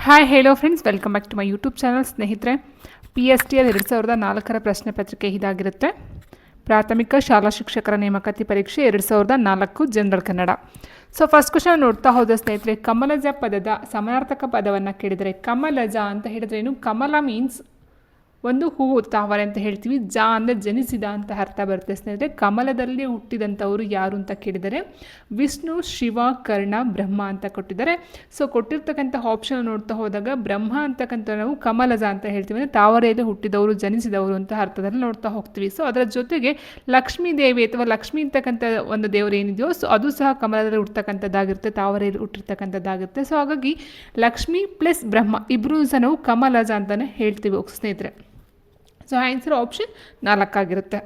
Hi ಹೇಳೋ friends, welcome back to my YouTube channel. ಸ್ನೇಹಿತರೆ, PSTR 2004 ಪ್ರಶ್ನೆ ಪತ್ರಿಕೆ ಇದಾಗಿರುತ್ತೆ. ಪ್ರಾಥಮಿಕ ಶಾಲಾ ಶಿಕ್ಷಕರ ನೇಮಕಾತಿ ಪರೀಕ್ಷೆ 2004 general Kannada. So first question ನೋಡ್ತಾ ಹೋದ ಸ್ನೇಹಿತರೆ, ಕಮಲಜ ಪದದ ಸಮಾನಾರ್ಥಕ ಪದವನ್ನು ಕೇಳಿದರೆ, ಕಮಲಜ ಅಂತ ಹೇಳಿದ್ರೆ ಏನು? ಕಮಲ ಮೀನ್ಸ್ ಒಂದು ಹೂವು, ತಾವರೆ ಅಂತ ಹೇಳ್ತೀವಿ. ಜ ಅಂದರೆ ಜನಿಸಿದ ಅಂತ ಅರ್ಥ ಬರುತ್ತೆ ಸ್ನೇಹಿತರೆ. ಕಮಲದಲ್ಲಿ ಹುಟ್ಟಿದಂಥವರು ಯಾರು ಅಂತ ಕೇಳಿದರೆ ವಿಷ್ಣು, ಶಿವ, ಕರ್ಣ, ಬ್ರಹ್ಮ ಅಂತ ಕೊಟ್ಟಿದ್ದಾರೆ. ಸೊ ಕೊಟ್ಟಿರ್ತಕ್ಕಂಥ ಆಪ್ಷನ್ ನೋಡ್ತಾ ಹೋದಾಗ ಬ್ರಹ್ಮ ಅಂತಕ್ಕಂಥ ನಾವು ಕಮಲಜ ಅಂತ ಹೇಳ್ತೀವಿ, ಅಂದರೆ ತಾವರೆಯಲ್ಲಿ ಹುಟ್ಟಿದವರು, ಜನಿಸಿದವರು ಅಂತ ಅರ್ಥದಲ್ಲಿ ನೋಡ್ತಾ ಹೋಗ್ತೀವಿ. ಸೊ ಅದರ ಜೊತೆಗೆ ಲಕ್ಷ್ಮೀ ದೇವಿ ಅಥವಾ ಲಕ್ಷ್ಮಿ ಅಂತಕ್ಕಂಥ ಒಂದು ದೇವರು ಏನಿದೆಯೋ, ಸೊ ಅದು ಸಹ ಕಮಲದಲ್ಲಿ ಹುಟ್ಟತಕ್ಕಂಥದ್ದಾಗಿರುತ್ತೆ, ತಾವರೆಯಲ್ಲಿ ಹುಟ್ಟಿರ್ತಕ್ಕಂಥದ್ದಾಗಿರುತ್ತೆ. ಸೊ ಹಾಗಾಗಿ ಲಕ್ಷ್ಮಿ ಪ್ಲಸ್ ಬ್ರಹ್ಮ ಇಬ್ಬರೂ ಸಹ ನಾವು ಕಮಲಜ ಅಂತಲೇ ಹೇಳ್ತೀವಿ ಸ್ನೇಹಿತರೆ. ಸೊ ಆನ್ಸರ್ ಆಪ್ಷನ್ 4 ಆಗಿರುತ್ತೆ.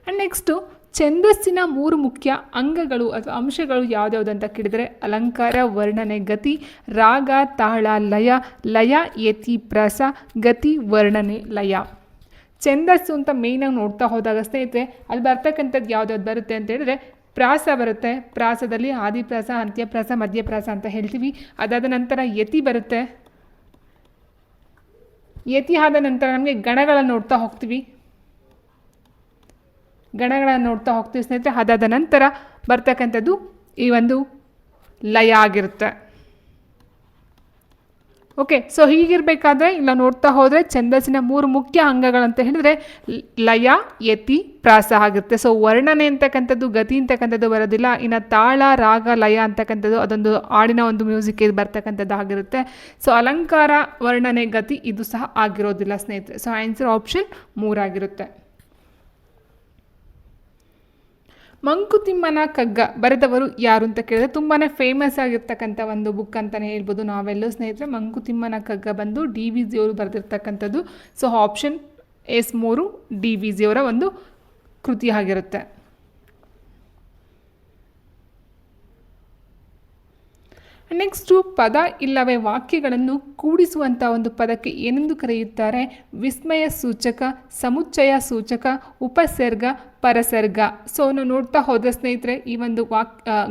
ಆ್ಯಂಡ್ ನೆಕ್ಸ್ಟು, ಛಂದಸ್ಸಿನ 3 ಮುಖ್ಯ ಅಂಗಗಳು ಅಥವಾ ಅಂಶಗಳು ಯಾವ್ಯಾವುದು ಅಂತ ಕೇಳಿದರೆ ಅಲಂಕಾರ, ವರ್ಣನೆ, ಗತಿ, ರಾಗ, ತಾಳ, ಲಯ, ಲಯ, ಯತಿ, ಪ್ರಾಸ, ಗತಿ, ವರ್ಣನೆ, ಲಯ. ಛಂದಸ್ಸು ಅಂತ ಮೇಯ್ನಾಗಿ ನೋಡ್ತಾ ಹೋದಾಗ ಸ್ನೇಹಿತರೆ ಅಲ್ಲಿ ಬರ್ತಕ್ಕಂಥದ್ದು ಯಾವ್ದಾವ್ದು ಬರುತ್ತೆ ಅಂತ ಹೇಳಿದ್ರೆ ಪ್ರಾಸ ಬರುತ್ತೆ. ಪ್ರಾಸದಲ್ಲಿ ಆದಿಪ್ರಾಸ, ಅಂತ್ಯಪ್ರಾಸ, ಮಧ್ಯಪ್ರಾಸ ಅಂತ ಹೇಳ್ತೀವಿ. ಅದಾದ ನಂತರ ಯತಿ ಬರುತ್ತೆ. ಯತಿ ಆದ ನಂತರ ನಮಗೆ ಗಣಗಳನ್ನು ನೋಡ್ತಾ ಹೋಗ್ತೀವಿ ಸ್ನೇಹಿತರೆ. ಅದಾದ ನಂತರ ಬರ್ತಕ್ಕಂಥದ್ದು ಈ ಒಂದು ಲಯ ಆಗಿರುತ್ತೆ. ಓಕೆ, ಸೊ ಹೀಗಿರಬೇಕಾದ್ರೆ ಇಲ್ಲ ನೋಡ್ತಾ ಹೋದರೆ ಛಂದಸ್ಸಿನ 3 ಮುಖ್ಯ ಅಂಗಗಳಂತ ಹೇಳಿದರೆ ಲಯ, ಯತಿ, ಪ್ರಾಸ ಆಗಿರುತ್ತೆ. ಸೊ ವರ್ಣನೆ ಅಂತಕ್ಕಂಥದ್ದು, ಗತಿ ಅಂತಕ್ಕಂಥದ್ದು ಬರೋದಿಲ್ಲ. ಇನ್ನು ತಾಳ, ರಾಗ, ಲಯ ಅಂತಕ್ಕಂಥದ್ದು ಅದೊಂದು ಹಾಡಿನ ಒಂದು ಮ್ಯೂಸಿಕ್ ಬರ್ತಕ್ಕಂಥದ್ದು ಆಗಿರುತ್ತೆ. ಸೊ ಅಲಂಕಾರ, ವರ್ಣನೆ, ಗತಿ ಇದು ಸಹ ಆಗಿರೋದಿಲ್ಲ ಸ್ನೇಹಿತರೆ. ಸೊ ಆನ್ಸರ್ ಆಪ್ಷನ್ 3 ಆಗಿರುತ್ತೆ. ಮಂಕುತಿಮ್ಮನ ಕಗ್ಗ ಬರೆದವರು ಯಾರು ಅಂತ ಕೇಳಿದ್ರೆ ತುಂಬಾ ಫೇಮಸ್ ಆಗಿರ್ತಕ್ಕಂಥ ಒಂದು ಬುಕ್ ಅಂತಲೇ ಹೇಳ್ಬೋದು, ನಾವೆಲ್ಲೂ ಸ್ನೇಹಿತರೆ. ಮಂಕುತಿಮ್ಮನ ಕಗ್ಗ ಬಂದು DVG ಅವರು ಬರೆದಿರ್ತಕ್ಕಂಥದ್ದು. ಸೊ ಆಪ್ಷನ್ S3 DVG ಅವರ ಒಂದು ಕೃತಿ ಆಗಿರುತ್ತೆ. ನೆಕ್ಸ್ಟು, ಪದ ಇಲ್ಲವೇ ವಾಕ್ಯಗಳನ್ನು ಕೂಡಿಸುವಂಥ ಒಂದು ಪದಕ್ಕೆ ಏನೆಂದು ಕರೆಯುತ್ತಾರೆ? ವಿಸ್ಮಯ ಸೂಚಕ, ಸಮುಚ್ಚಯ ಸೂಚಕ, ಉಪಸರ್ಗ, ಪರಸರ್ಗ. ಸೊ ನಾವು ನೋಡ್ತಾ ಹೋದ ಸ್ನೇಹಿತರೆ ಈ ಒಂದು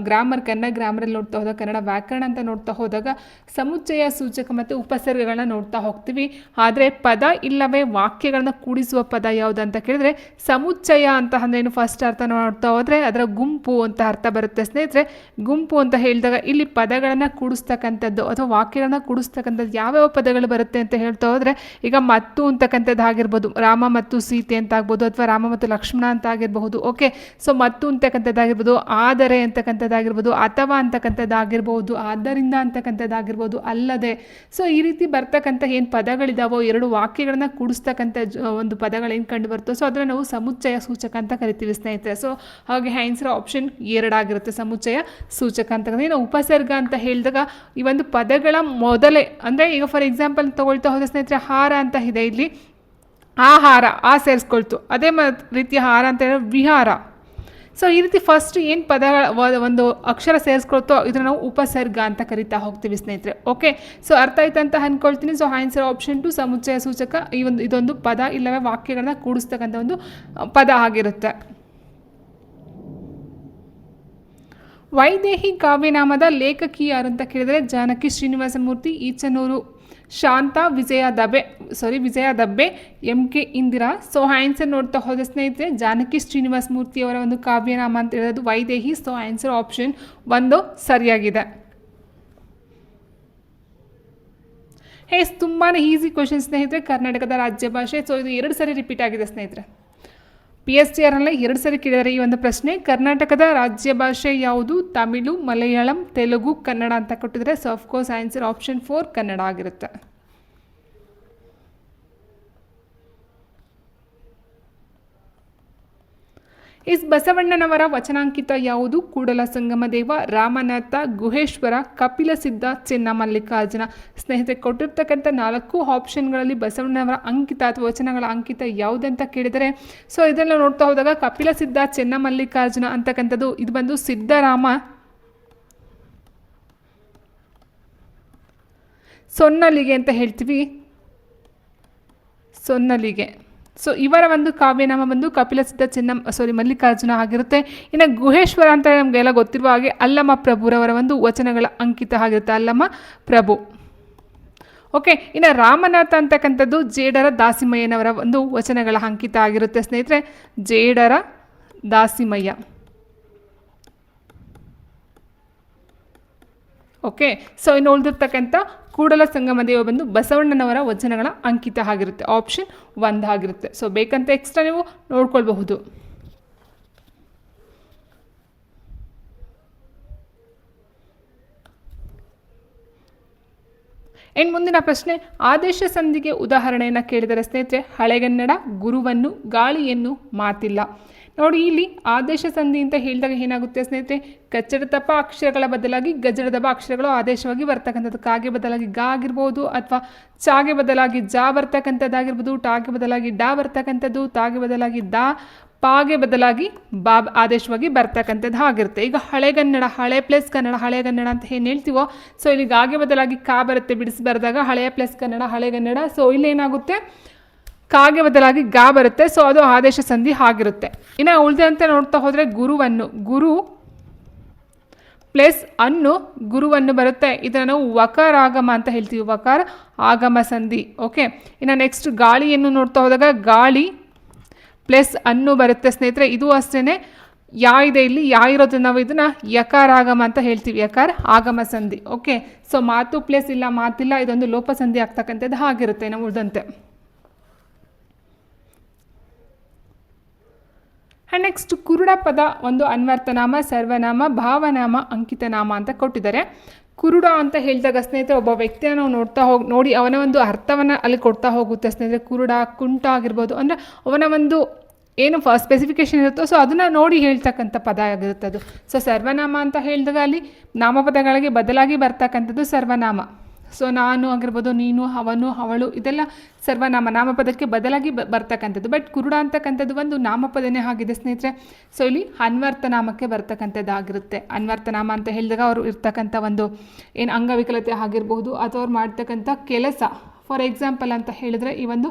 ಗ್ರಾಮರ್, ಕನ್ನಡ ಗ್ರಾಮರಲ್ಲಿ ನೋಡ್ತಾ ಹೋದಾಗ, ಕನ್ನಡ ವ್ಯಾಕರಣ ಅಂತ ನೋಡ್ತಾ ಹೋದಾಗ ಸಮುಚ್ಚಯ ಸೂಚಕ ಮತ್ತು ಉಪಸರ್ಗಗಳನ್ನ ನೋಡ್ತಾ ಹೋಗ್ತೀವಿ. ಆದರೆ ಪದ ಇಲ್ಲವೇ ವಾಕ್ಯಗಳನ್ನ ಕೂಡಿಸುವ ಪದ ಯಾವುದು ಅಂತ ಕೇಳಿದ್ರೆ ಸಮುಚ್ಚಯ ಅಂತ ಅಂದ್ರೇನು ಫಸ್ಟ್ ಅರ್ಥ ನೋಡ್ತಾ ಹೋದರೆ ಅದರ ಗುಂಪು ಅಂತ ಅರ್ಥ ಬರುತ್ತೆ ಸ್ನೇಹಿತರೆ. ಗುಂಪು ಅಂತ ಹೇಳಿದಾಗ ಇಲ್ಲಿ ಪದಗಳನ್ನು ಕೂಡಿಸ್ತಕ್ಕಂಥದ್ದು ಅಥವಾ ವಾಕ್ಯಗಳನ್ನ ಕೂಡಿಸ್ತಕ್ಕಂಥದ್ದು ಯಾವ್ಯಾವ ಪದಗಳು ಬರುತ್ತೆ ಅಂತ ಹೇಳ್ತಾ ಹೋದರೆ ಈಗ ಮತ್ತು ಅಂತಕ್ಕಂಥದ್ದು ಆಗಿರ್ಬೋದು, ರಾಮ ಮತ್ತು ಸೀತೆ ಅಂತ ಆಗ್ಬೋದು, ಅಥವಾ ರಾಮ ಮತ್ತು ಲಕ್ಷ್ಮಣ ಅಂತ ಆಗಿರಬಹುದು. ಓಕೆ, ಸೊ ಮತ್ತು ಅಂತಕ್ಕಂಥದ್ದಾಗಿರ್ಬೋದು, ಆದರೆ ಅಂತಕ್ಕಂಥದ್ದಾಗಿರ್ಬೋದು, ಅಥವಾ ಅಂತಕ್ಕಂಥದ್ದಾಗಿರ್ಬೋದು, ಆದ್ದರಿಂದ ಅಂತಕ್ಕಂಥದ್ದಾಗಿರ್ಬೋದು, ಅಲ್ಲದೆ. ಸೊ ಈ ರೀತಿ ಬರ್ತಕ್ಕಂಥ ಏನು ಪದಗಳಿದಾವೋ, 2 ವಾಕ್ಯಗಳನ್ನ ಕೂಡಿಸ್ತಕ್ಕಂಥ ಒಂದು ಪದಗಳೇನು ಕಂಡು ಬರ್ತೋ ಸೊ ಅದನ್ನು ನಾವು ಸಮುಚ್ಚಯ ಸೂಚಕ ಅಂತ ಕರಿತೀವಿ ಸ್ನೇಹಿತರೆ. ಸೊ ಹಾಗೆ ಆನ್ಸರ್ ಆಪ್ಷನ್ 2 ಆಗಿರುತ್ತೆ, ಸಮುಚ್ಚಯ ಸೂಚಕ ಅಂತಕ್ಕಂಥ. ನಾವು ಉಪಸರ್ಗ ಅಂತ ಹೇಳಿದಾಗ ಈ ಒಂದು ಪದಗಳ ಮೊದಲೇ, ಅಂದರೆ ಈಗ ಫಾರ್ ಎಕ್ಸಾಂಪಲ್ ತಗೊಳ್ತಾ ಹೋದ ಸ್ನೇಹಿತರೆ ಹಾರ ಅಂತ ಇದೆ, ಇಲ್ಲಿ ಆಹಾರ ಆ ಸೇರಿಸ್ಕೊಳ್ತು. ಅದೇ ರೀತಿಯ ಹಾರ ಅಂತ ಹೇಳಿದ್ರೆ ವಿಹಾರ. ಸೊ ಈ ರೀತಿ ಫಸ್ಟ್ ಏನು ಪದಗಳ ಒಂದು ಅಕ್ಷರ ಸೇರಿಸ್ಕೊಳ್ತೋ ಇದನ್ನು ನಾವು ಉಪಸರ್ಗ ಅಂತ ಕರಿತಾ ಹೋಗ್ತೀವಿ ಸ್ನೇಹಿತರೆ. ಓಕೆ, ಸೊ ಅರ್ಥ ಆಯ್ತು ಅಂತ ಅಂದ್ಕೊಳ್ತೀನಿ. ಸೊ ಆನ್ಸರ್ ಆಪ್ಷನ್ 2 ಸಮುಚ್ಚಯ ಸೂಚಕ ಇದೊಂದು ಪದ ಇಲ್ಲವೇ ವಾಕ್ಯಗಳನ್ನ ಕೂಡಿಸ್ತಕ್ಕಂಥ ಒಂದು ಪದ ಆಗಿರುತ್ತೆ. ವೈದೇಹಿ ಕಾವ್ಯನಾಮದ ಲೇಖಕಿ ಯಾರು ಅಂತ ಕೇಳಿದರೆ ಜಾನಕಿ ಶ್ರೀನಿವಾಸಮೂರ್ತಿ, ಈಚನೂರು ಶಾಂತ, ವಿಜಯ ದಬ್ಬೆ, MK ಇಂದಿರಾ. ಸೊ ಆನ್ಸರ್ ನೋಡ್ತಾ ಹೋದ ಸ್ನೇಹಿತರೆ ಜಾನಕಿ ಶ್ರೀನಿವಾಸಮೂರ್ತಿ ಅವರ ಒಂದು ಕಾವ್ಯನಾಮ ಅಂತ ಹೇಳೋದು ವೈದೇಹಿ. ಸೊ ಆನ್ಸರ್ ಆಪ್ಷನ್ 1 ಸರಿಯಾಗಿದೆ. ತುಂಬಾ ಈಸಿ ಕ್ವಶನ್ ಸ್ನೇಹಿತರೆ. ಕರ್ನಾಟಕದ ರಾಜ್ಯ ಭಾಷೆ. ಸೊ ಇದು 2 ಸರಿ ರಿಪೀಟ್ ಆಗಿದೆ ಸ್ನೇಹಿತರೆ. PSTRನಲ್ಲಿ 2 ಸರಿ ಕೇಳಿದರೆ ಈ ಒಂದು ಪ್ರಶ್ನೆ. ಕರ್ನಾಟಕದ ರಾಜ್ಯ ಭಾಷೆ ಯಾವುದು? ತಮಿಳು, ಮಲಯಾಳಂ, ತೆಲುಗು, ಕನ್ನಡ ಅಂತ ಕೊಟ್ಟಿದ್ದಾರೆ. So of course answer option 4 Kannada ಆಗಿರುತ್ತೆ. ಬಸವಣ್ಣನವರ ವಚನಾಂಕಿತ ಯಾವುದು? ಕೂಡಲ ಸಂಗಮ ದೇವ, ರಾಮನಾಥ, ಗುಹೇಶ್ವರ, ಕಪಿಲ ಸಿದ್ಧ, ಚೆನ್ನಮಲ್ಲಿಕಾರ್ಜುನ. ಸ್ನೇಹಿತರೆ ಕೊಟ್ಟಿರ್ತಕ್ಕಂಥ 4 ಆಪ್ಷನ್ಗಳಲ್ಲಿ ಬಸವಣ್ಣನವರ ಅಂಕಿತ ಅಥವಾ ವಚನಗಳ ಅಂಕಿತ ಯಾವುದಂತ ಕೇಳಿದರೆ ಸೊ ಇದೆಲ್ಲ ನೋಡ್ತಾ ಹೋದಾಗ ಕಪಿಲ ಸಿದ್ಧ, ಚೆನ್ನಮಲ್ಲಿಕಾರ್ಜುನ ಅಂತಕ್ಕಂಥದ್ದು ಇದು ಬಂದು ಸಿದ್ಧರಾಮ ಸೊನ್ನಲಿಗೆ ಅಂತ ಹೇಳ್ತೀವಿ. ಸೊನ್ನಲಿಗೆ ಸೊ ಇವರ ಒಂದು ಕಾವ್ಯನಾಮ ಬಂದು ಕಪಿಲಸಿದ್ಧ ಮಲ್ಲಿಕಾರ್ಜುನ ಆಗಿರುತ್ತೆ. ಇನ್ನು ಗುಹೇಶ್ವರ ಅಂತ ನಮಗೆಲ್ಲ ಗೊತ್ತಿರುವ ಹಾಗೆ ಅಲ್ಲಮ ಪ್ರಭುರವರ ಒಂದು ವಚನಗಳ ಅಂಕಿತ ಆಗಿರುತ್ತೆ, ಅಲ್ಲಮ ಪ್ರಭು. ಓಕೆ, ಇನ್ನು ರಾಮನಾಥ ಅಂತಕ್ಕಂಥದ್ದು ಜೇಡರ ದಾಸಿಮಯ್ಯನವರ ಒಂದು ವಚನಗಳ ಅಂಕಿತ ಆಗಿರುತ್ತೆ ಸ್ನೇಹಿತರೆ, ಜೇಡರ ದಾಸಿಮಯ್ಯ. ಓಕೆ, ಸೊ ಇನ್ನು ಉಳಿದಿರ್ತಕ್ಕಂಥ ಕೂಡಲ ಸಂಗಮ ದೇವ ಬಂದು ಬಸವಣ್ಣನವರ ವಚನಗಳ ಅಂಕಿತ ಆಗಿರುತ್ತೆ, ಆಪ್ಷನ್ 1 ಆಗಿರುತ್ತೆ. ಸೊ ಬೇಕಂತ ಎಕ್ಸ್ಟ್ರಾ ನೀವು ನೋಡ್ಕೊಳ್ಬಹುದು. ಇನ್ನು ಮುಂದಿನ ಪ್ರಶ್ನೆ, ಆದೇಶ ಸಂಧಿಗೆ ಉದಾಹರಣೆಯನ್ನು ಕೇಳಿದರೆ ಸ್ನೇಹಿತರೆ, ಹಳೆಗನ್ನಡ ಗುರುವನ್ನು ಗಾಳಿಯನ್ನು ಮಾತಿಲ್ಲ. ನೋಡಿ, ಇಲ್ಲಿ ಆದೇಶ ಸಂಧಿ ಅಂತ ಹೇಳಿದಾಗ ಏನಾಗುತ್ತೆ ಸ್ನೇಹಿತರೆ, ಕಚ್ಚಡತಪ ಅಕ್ಷರಗಳ ಬದಲಾಗಿ ಗಜಡದಪ ಅಕ್ಷರಗಳು ಆದೇಶವಾಗಿ ಬರ್ತಕ್ಕಂಥದ್ದು. ಕಾಗೆ ಬದಲಾಗಿ ಗಾ ಆಗಿರ್ಬೋದು, ಅಥವಾ ಚಾಗೆ ಬದಲಾಗಿ ಜಾ ಬರ್ತಕ್ಕಂಥದ್ದಾಗಿರ್ಬೋದು, ಟಾಗೆ ಬದಲಾಗಿ ಡಾ ಬರ್ತಕ್ಕಂಥದ್ದು, ತಾಗೆ ಬದಲಾಗಿ ದಾ, ಪಾಗೆ ಬದಲಾಗಿ ಬಾ ಆದೇಶವಾಗಿ ಬರ್ತಕ್ಕಂಥದ್ದು ಆಗಿರುತ್ತೆ. ಈಗ ಹಳೆಗನ್ನಡ, ಹಳೆ ಪ್ಲಸ್ ಕನ್ನಡ, ಹಳೆಗನ್ನಡ ಅಂತ ಏನು ಹೇಳ್ತೀವೋ, ಸೊ ಇಲ್ಲಿ ಗಾಗೆ ಬದಲಾಗಿ ಕಾ ಬರುತ್ತೆ ಬಿಡಿಸಿ ಬರೆದಾಗ, ಹಳೆಯ ಪ್ಲಸ್ ಕನ್ನಡ, ಹಳೆಗನ್ನಡ. ಸೊ ಇಲ್ಲಿ ಏನಾಗುತ್ತೆ, ಕಾಗೆ ಬದಲಾಗಿ ಗಾ ಬರುತ್ತೆ. ಸೊ ಅದು ಆದೇಶ ಸಂಧಿ ಆಗಿರುತ್ತೆ. ಇನ್ನು ಉಳಿದಂತೆ ನೋಡ್ತಾ ಹೋದರೆ ಗುರುವನ್ನು, ಗುರು ಪ್ಲಸ್ ಅನ್ನು ಗುರುವನ್ನು ಬರುತ್ತೆ. ಇದನ್ನು ನಾವು ವಕಾರ ಆಗಮ ಅಂತ ಹೇಳ್ತೀವಿ, ವಕಾರ ಆಗಮ ಸಂಧಿ. ಓಕೆ, ಇನ್ನು ನೆಕ್ಸ್ಟ್ ಗಾಳಿಯನ್ನು ನೋಡ್ತಾ ಹೋದಾಗ ಗಾಳಿ ಪ್ಲಸ್ ಅನ್ನು ಬರುತ್ತೆ ಸ್ನೇಹಿತರೆ. ಇದು ಅಷ್ಟೇ, ಯಾ ಇದೆ ಇಲ್ಲಿ, ಯಾ ಇರೋದನ್ನ ನಾವು ಇದನ್ನು ಯಕಾರ ಆಗಮ ಅಂತ ಹೇಳ್ತೀವಿ, ಯಕಾರ ಆಗಮ ಸಂಧಿ. ಓಕೆ, ಸೊ ಮಾತು ಪ್ಲಸ್ ಇಲ್ಲ ಮಾತಿಲ್ಲ, ಇದೊಂದು ಲೋಪ ಸಂಧಿ ಆಗ್ತಕ್ಕಂಥದ್ದು ಆಗಿರುತ್ತೆ ನಾವು ಉಳಿದಂತೆ. ಆ್ಯಂಡ್ ನೆಕ್ಸ್ಟ್ ಕುರುಡ ಪದ ಒಂದು ಅನ್ವರ್ಥನಾಮ, ಸರ್ವನಾಮ, ಭಾವನಾಮ, ಅಂಕಿತನಾಮ ಅಂತ ಕೊಟ್ಟಿದ್ದಾರೆ. ಕುರುಡ ಅಂತ ಹೇಳಿದಾಗ ಸ್ನೇಹಿತರೆ, ಒಬ್ಬ ವ್ಯಕ್ತಿಯನ್ನು ನಾವು ನೋಡಿ ಅವನ ಒಂದು ಅರ್ಥವನ್ನು ಅಲ್ಲಿ ಕೊಡ್ತಾ ಹೋಗುತ್ತೆ ಸ್ನೇಹಿತರೆ. ಕುರುಡ, ಕುಂಟ ಆಗಿರ್ಬೋದು, ಅಂದರೆ ಅವನ ಒಂದು ಏನು ಸ್ಪೆಸಿಫಿಕೇಶನ್ ಇರುತ್ತೋ ಸೊ ಅದನ್ನು ನೋಡಿ ಹೇಳ್ತಕ್ಕಂಥ ಪದ ಆಗಿರುತ್ತೆ ಅದು. ಸೊ ಸರ್ವನಾಮ ಅಂತ ಹೇಳಿದಾಗ ಅಲ್ಲಿ ನಾಮಪದಗಳಿಗೆ ಬದಲಾಗಿ ಬರ್ತಕ್ಕಂಥದ್ದು ಸರ್ವನಾಮ. ಸೊ ನಾನು ಆಗಿರ್ಬೋದು, ನೀನು, ಅವನು, ಅವಳು, ಇದೆಲ್ಲ ಸರ್ವನಾಮ, ನಾಮಪದಕ್ಕೆ ಬದಲಾಗಿ ಬರ್ತಕ್ಕಂಥದ್ದು. ಬಟ್ ಕುರುಡ ಅಂತಕ್ಕಂಥದ್ದು ಒಂದು ನಾಮಪದನೇ ಆಗಿದೆ ಸ್ನೇಹಿತರೆ. ಸೊ ಇಲ್ಲಿ ಅನ್ವರ್ಥನಾಮಕ್ಕೆ ಬರ್ತಕ್ಕಂಥದ್ದಾಗಿರುತ್ತೆ. ಅನ್ವರ್ಥನಾಮ ಅಂತ ಹೇಳಿದಾಗ ಅವರು ಇರ್ತಕ್ಕಂಥ ಒಂದು ಏನು ಅಂಗವಿಕಲತೆ ಆಗಿರ್ಬೋದು, ಅಥವಾ ಅವ್ರು ಮಾಡ್ತಕ್ಕಂಥ ಕೆಲಸ. ಫಾರ್ ಎಕ್ಸಾಂಪಲ್ ಅಂತ ಹೇಳಿದ್ರೆ, ಈ ಒಂದು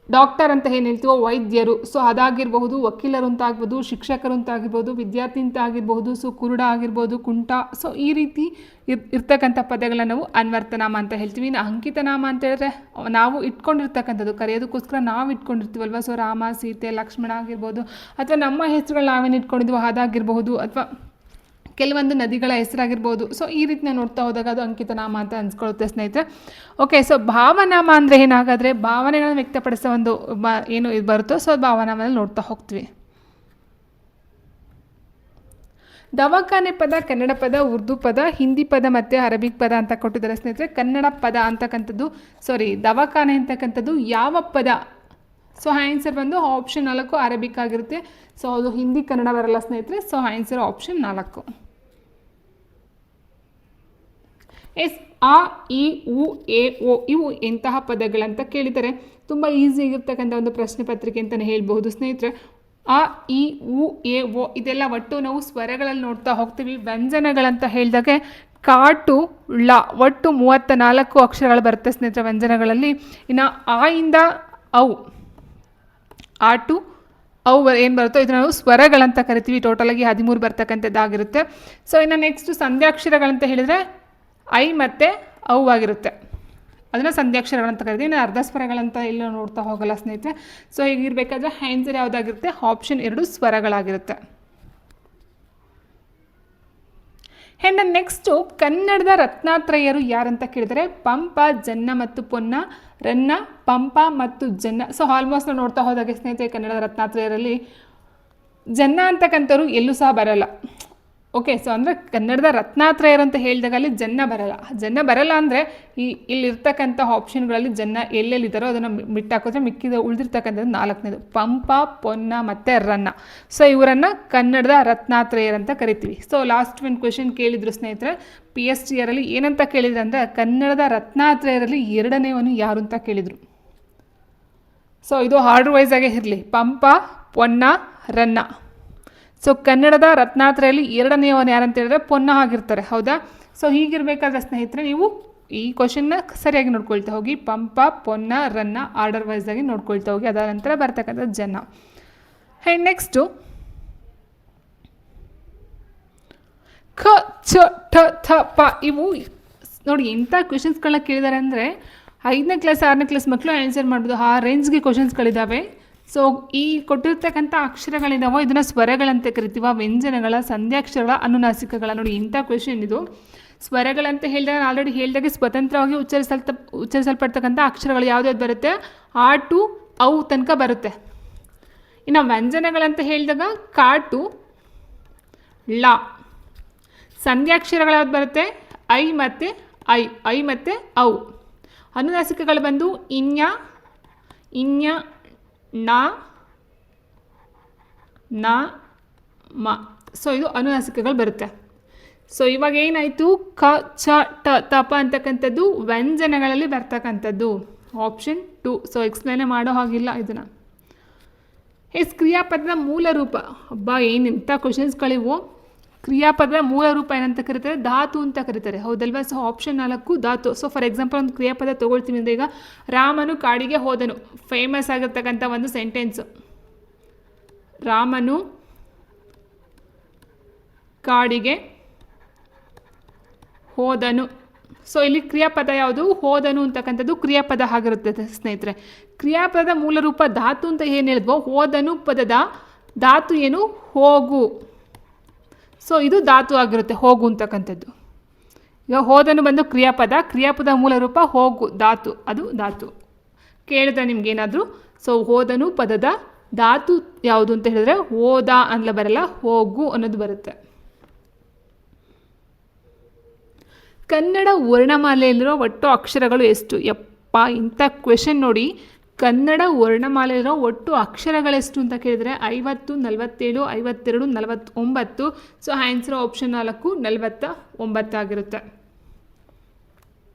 ಡಾಕ್ಟರ್ ಅಂತ ಏನು ಹೇಳ್ತೀವೋ ವೈದ್ಯರು, ಸೊ ಅದಾಗಿರ್ಬಹುದು, ವಕೀಲರು ಅಂತ ಆಗ್ಬೋದು, ಶಿಕ್ಷಕರು ಅಂತ ಆಗಿರ್ಬೋದು, ವಿದ್ಯಾರ್ಥಿ ಅಂತ ಆಗಿರ್ಬೋದು, ಸೊ ಕುರುಡ ಆಗಿರ್ಬೋದು, ಕುಂಟ, ಸೊ ಈ ರೀತಿ ಇರ್ತಕ್ಕಂಥ ಪದಗಳನ್ನು ನಾವು ಅನ್ವರ್ಥನಾಮ ಅಂತ ಹೇಳ್ತೀವಿ. ಇನ್ನು ಅಂಕಿತನಾಮ ಅಂತ ಹೇಳಿದ್ರೆ ನಾವು ಇಟ್ಕೊಂಡಿರ್ತಕ್ಕಂಥದ್ದು, ಕರೆಯೋದಕ್ಕೋಸ್ಕರ ನಾವು ಇಟ್ಕೊಂಡಿರ್ತೀವಲ್ವ. ಸೊ ರಾಮ, ಸೀತೆ, ಲಕ್ಷ್ಮಣ ಆಗಿರ್ಬೋದು, ಅಥವಾ ನಮ್ಮ ಹೆಸರುಗಳು ನಾವೇನು ಇಟ್ಕೊಂಡಿದ್ವೋ ಅದಾಗಿರ್ಬಹುದು, ಅಥವಾ ಕೆಲವೊಂದು ನದಿಗಳ ಹೆಸರಾಗಿರ್ಬೋದು. ಸೊ ಈ ರೀತಿ ನೋಡ್ತಾ ಹೋದಾಗ ಅದು ಅಂಕಿತನಾಮ ಅಂತ ಅನ್ಸ್ಕೊಳ್ಳುತ್ತೆ ಸ್ನೇಹಿತರೆ. ಓಕೆ, ಸೊ ಭಾವನಾಮ ಅಂದರೆ ಏನಾಗಾದರೆ ಭಾವನೆಗಳನ್ನು ವ್ಯಕ್ತಪಡಿಸೋ ಒಂದು ಏನು ಇದು ಬರುತ್ತೋ, ಸೊ ಭಾವನಾಮದಲ್ಲಿ ನೋಡ್ತಾ ಹೋಗ್ತೀವಿ. ದವಾಖಾನೆ ಪದ ಕನ್ನಡ ಪದ, ಉರ್ದು ಪದ, ಹಿಂದಿ ಪದ ಮತ್ತು ಅರಬಿಕ್ ಪದ ಅಂತ ಕೊಟ್ಟಿದ್ದಾರೆ ಸ್ನೇಹಿತರೆ. ಕನ್ನಡ ಪದ ಅಂತಕ್ಕಂಥದ್ದು ದವಾಖಾನೆ ಅಂತಕ್ಕಂಥದ್ದು ಯಾವ ಪದ? ಸೊ ಆನ್ಸರ್ ಬಂದು ಆಪ್ಷನ್ 4 ಅರಬಿಕ್ ಆಗಿರುತ್ತೆ. ಸೊ ಅದು ಹಿಂದಿ ಕನ್ನಡ ಬರಲ್ಲ ಸ್ನೇಹಿತರೆ. So answer option 4. ಎಸ್, ಆ, ಇ, ಉ, ಎ, ಓ ಇವು ಎಂತಹ ಪದಗಳಂತ ಕೇಳಿದರೆ ತುಂಬ ಈಸಿ ಆಗಿರ್ತಕ್ಕಂಥ ಒಂದು ಪ್ರಶ್ನೆ ಪತ್ರಿಕೆ ಅಂತಲೇ ಹೇಳ್ಬಹುದು ಸ್ನೇಹಿತರೆ. ಆ, ಇ, ಉ, ಎ, ಓ ಇದೆಲ್ಲ ಒಟ್ಟು ನಾವು ಸ್ವರಗಳಲ್ಲಿ ನೋಡ್ತಾ ಹೋಗ್ತೀವಿ. ವ್ಯಂಜನಗಳಂತ ಹೇಳಿದಾಗೆ ಕಾಟು, ಳ ಒಟ್ಟು 34 ಅಕ್ಷರಗಳು ಬರುತ್ತೆ ಸ್ನೇಹಿತರೆ ವ್ಯಂಜನಗಳಲ್ಲಿ. ಇನ್ನು ಆ ಇಂದ ಔ, ಆ ಟು ಔ ಏನು ಬರುತ್ತೋ ಇದನ್ನು ನಾವು ಸ್ವರಗಳಂತ ಕರಿತೀವಿ. ಟೋಟಲಾಗಿ 13 ಬರ್ತಕ್ಕಂಥದ್ದಾಗಿರುತ್ತೆ. ಸೊ ಇನ್ನು ನೆಕ್ಸ್ಟ್ ಸಂಧ್ಯಾಕ್ಷರಗಳಂತ ಹೇಳಿದರೆ ಐ ಮತ್ತು ಔ ಆಗಿರುತ್ತೆ, ಅದನ್ನು ಸಂಧ್ಯಾಕ್ಷರಗಳಂತ ಕರಿತೀವಿ. ಇನ್ನು ಅರ್ಧ ಸ್ವರಗಳಂತ ಎಲ್ಲ ನೋಡ್ತಾ ಹೋಗಲ್ಲ ಸ್ನೇಹಿತರೆ. ಸೊ ಹೀಗಿರಬೇಕಾದ್ರೆ ಆನ್ಸರ್ ಯಾವುದಾಗಿರುತ್ತೆ? ಆಪ್ಷನ್ 2 ಸ್ವರಗಳಾಗಿರುತ್ತೆ. ಆ್ಯಂಡ್ ನೆಕ್ಸ್ಟು ಕನ್ನಡದ ರತ್ನಾತ್ರಯರು ಯಾರಂತ ಕೇಳಿದರೆ ಪಂಪ, ಜನ್ನ ಮತ್ತು ಪೊನ್ನ, ರನ್ನ, ಪಂಪ ಮತ್ತು ಜನ್ನ. ಸೊ ಆಲ್ಮೋಸ್ಟ್ ನಾವು ನೋಡ್ತಾ ಹೋದಾಗೆ ಸ್ನೇಹಿತರೆ ಕನ್ನಡದ ರತ್ನಾತ್ರಯರಲ್ಲಿ ಜನ್ನ ಅಂತಕ್ಕಂಥವ್ರು ಎಲ್ಲೂ ಸಹ ಬರಲ್ಲ. ಓಕೆ, ಸೊ ಅಂದರೆ ಕನ್ನಡದ ರತ್ನಾತ್ರಯರು ಅಂತ ಹೇಳಿದಾಗ ಅಲ್ಲಿ ಜನ್ನ ಬರಲ್ಲ ಅಂದರೆ ಇಲ್ಲಿರ್ತಕ್ಕಂಥ ಆಪ್ಷನ್ಗಳಲ್ಲಿ ಜನ್ನ ಎಲ್ಲೆಲ್ಲಿದ್ದಾರೋ ಅದನ್ನು ಬಿಟ್ಟಾಕೋದ್ರೆ ಮಿಕ್ಕಿದ ಉಳಿದಿರ್ತಕ್ಕಂಥದ್ದು 4ನೇದು ಪಂಪ, ಪೊನ್ನ ಮತ್ತು ರನ್ನ. ಸೊ ಇವರನ್ನು ಕನ್ನಡದ ರತ್ನಾತ್ರಯರು ಅಂತ ಕರಿತೀವಿ. ಸೊ ಲಾಸ್ಟ್ ಒಂದು ಕ್ವೆಶನ್ ಕೇಳಿದ್ರು ಸ್ನೇಹಿತರೆ PSTರಲ್ಲಿ ಏನಂತ ಕೇಳಿದ್ರು ಅಂದರೆ ಕನ್ನಡದ ರತ್ನಾತ್ರಯರಲ್ಲಿ 2ನೇವನು ಯಾರು ಅಂತ ಕೇಳಿದರು. ಸೊ ಇದು ಆರ್ಡರ್ ವೈಸ್ ಆಗೇ ಇರಲಿ, ಪಂಪ, ಪೊನ್ನ, ರನ್ನ. ಸೊ ಕನ್ನಡದ ರತ್ನಾತ್ರಯಲ್ಲಿ 2ನೇವನು ಯಾರಂತ ಹೇಳಿದ್ರೆ ಪೊನ್ನ ಆಗಿರ್ತಾರೆ, ಹೌದಾ? ಸೊ ಹೀಗಿರಬೇಕಾದ್ರೆ ಸ್ನೇಹಿತರೆ ನೀವು ಈ ಕ್ವಶನ್ನ ಸರಿಯಾಗಿ ನೋಡ್ಕೊಳ್ತಾ ಹೋಗಿ. ಪಂಪ, ಪೊನ್ನ, ರನ್ನ ಆರ್ಡರ್ ವೈಸ್ ಆಗಿ ನೋಡ್ಕೊಳ್ತಾ ಹೋಗಿ. ಅದಾದ ನಂತರ ಬರ್ತಕ್ಕಂಥದ್ದು ಜನ. ಆ್ಯಂಡ್ ನೆಕ್ಸ್ಟು ಖ, ಚ, ಠ, ಥ, ಪ. ಇವು ನೋಡಿ ಎಂಥ ಕ್ವೆಶನ್ಸ್ಗಳನ್ನ ಕೇಳಿದ್ದಾರೆ ಅಂದರೆ 5ನೇ ಕ್ಲಾಸ್ 6ನೇ ಕ್ಲಾಸ್ ಮಕ್ಕಳು ಆನ್ಸರ್ ಮಾಡ್ಬೋದು. ಆ ರೇಂಜ್ಗೆ ಕ್ವಶನ್ಸ್ಗಳಿದ್ದಾವೆ. ಸೊ ಈ ಕೊಟ್ಟಿರ್ತಕ್ಕಂಥ ಅಕ್ಷರಗಳಿದಾವೋ ಇದನ್ನು ಸ್ವರಗಳಂತೆ ಕರಿತೀವ. ವ್ಯಂಜನಗಳ, ಸಂಧ್ಯಾಕ್ಷರಗಳ, ಅನುನಾಸಿಕಗಳ. ನೋಡಿ ಇಂಥ ಕ್ವೆಶನ್ ಇದು. ಸ್ವರಗಳಂತ ಹೇಳಿದಾಗ ನಾನು ಆಲ್ರೆಡಿ ಹೇಳಿದಾಗೆ ಸ್ವತಂತ್ರವಾಗಿ ಉಚ್ಚರಿಸಲ್ಪಡ್ತಕ್ಕಂಥ ಅಕ್ಷರಗಳು ಯಾವ್ದು ಬರುತ್ತೆ, ಆ ಟು ಔ ತನಕ ಬರುತ್ತೆ. ಇನ್ನು ವ್ಯಂಜನಗಳಂತ ಹೇಳಿದಾಗ ಕಾ ಟು ಲ. ಸಂಧ್ಯಾಕ್ಷರಗಳು ಯಾವ್ದು ಬರುತ್ತೆ, ಐ ಮತ್ತು ಐ ಮತ್ತು ಔ. ಅನುನಾಸಿಕಗಳು ಬಂದು ಇನ್ಯ, ಇನ್ಯ, ನ, ನ, ಮ. ಸೊ ಇದು ಅನುನಾಸಿಕಗಳು ಬರುತ್ತೆ. ಸೊ ಇವಾಗ ಏನಾಯಿತು, ಕ, ಚ, ಟ, ತಪ ಅಂತಕ್ಕಂಥದ್ದು ವ್ಯಂಜನಗಳಲ್ಲಿ ಬರ್ತಕ್ಕಂಥದ್ದು. ಆಪ್ಷನ್ 2. ಸೊ ಎಕ್ಸ್ಪ್ಲೇನೇ ಮಾಡೋ ಹಾಗಿಲ್ಲ ಇದನ್ನು. ಕ್ರಿಯಾಪದದ ಮೂಲ ರೂಪ. ಹಬ್ಬ ಏನಿಂಥ ಕ್ವಶನ್ಸ್ಗಳಿವು. ಕ್ರಿಯಾಪದದ ಮೂಲ ರೂಪ ಏನಂತ ಕರೀತಾರೆ, ಧಾತು ಅಂತ ಕರೀತಾರೆ. ಹೌದಲ್ವಾ? ಸೊ ಆಪ್ಷನ್ 4 ಧಾತು. ಸೊ ಫಾರ್ ಎಕ್ಸಾಂಪಲ್ ಒಂದು ಕ್ರಿಯಾಪದ ತೊಗೊಳ್ತೀವಿ ಅಂದರೆ ಈಗ ರಾಮನು ಕಾಡಿಗೆ ಹೋದನು, ಫೇಮಸ್ ಆಗಿರ್ತಕ್ಕಂಥ ಒಂದು ಸೆಂಟೆನ್ಸು. ರಾಮನು ಕಾಡಿಗೆ ಹೋದನು. ಸೊ ಇಲ್ಲಿ ಕ್ರಿಯಾಪದ ಯಾವುದು, ಹೋದನು ಅಂತಕ್ಕಂಥದ್ದು ಕ್ರಿಯಾಪದ ಆಗಿರುತ್ತೆ ಸ್ನೇಹಿತರೆ. ಕ್ರಿಯಾಪದದ ಮೂಲ ರೂಪ ಧಾತು ಅಂತ ಏನು ಹೇಳಿದ್ವೋ, ಹೋದನು ಪದದ ಧಾತು ಏನು, ಹೋಗು. ಸೊ ಇದು ಧಾತು ಆಗಿರುತ್ತೆ, ಹೋಗು ಅಂತಕ್ಕಂಥದ್ದು. ಈಗ ಹೋದನು ಬಂದು ಕ್ರಿಯಾಪದ, ಕ್ರಿಯಾಪದ ಮೂಲ ರೂಪ ಹೋಗು, ಧಾತು, ಅದು ಧಾತು. ಕೇಳಿದ್ರೆ ನಿಮ್ಗೇನಾದರೂ. ಸೊ ಹೋದನು ಪದದ ಧಾತು ಯಾವುದು ಅಂತ ಹೇಳಿದ್ರೆ ಹೋದ ಅನ್ನಲ ಬರಲ್ಲ, ಹೋಗು ಅನ್ನೋದು ಬರುತ್ತೆ. ಕನ್ನಡ ವರ್ಣಮಾಲೆಯಲ್ಲಿರೋ ಒಟ್ಟು ಅಕ್ಷರಗಳು ಎಷ್ಟು? ಯಪ್ಪ ಇಂಥ ಕ್ವೆಶನ್ ನೋಡಿ. ಕನ್ನಡ ವರ್ಣಮಾಲೆಯಲ್ಲಿರೋ ಒಟ್ಟು ಅಕ್ಷರಗಳೆಷ್ಟು ಅಂತ ಕೇಳಿದರೆ 50, 47, 52, 49. ಸೊ ಆನ್ಸರ್ ಆಪ್ಷನ್ 4 49 ಆಗಿರುತ್ತೆ.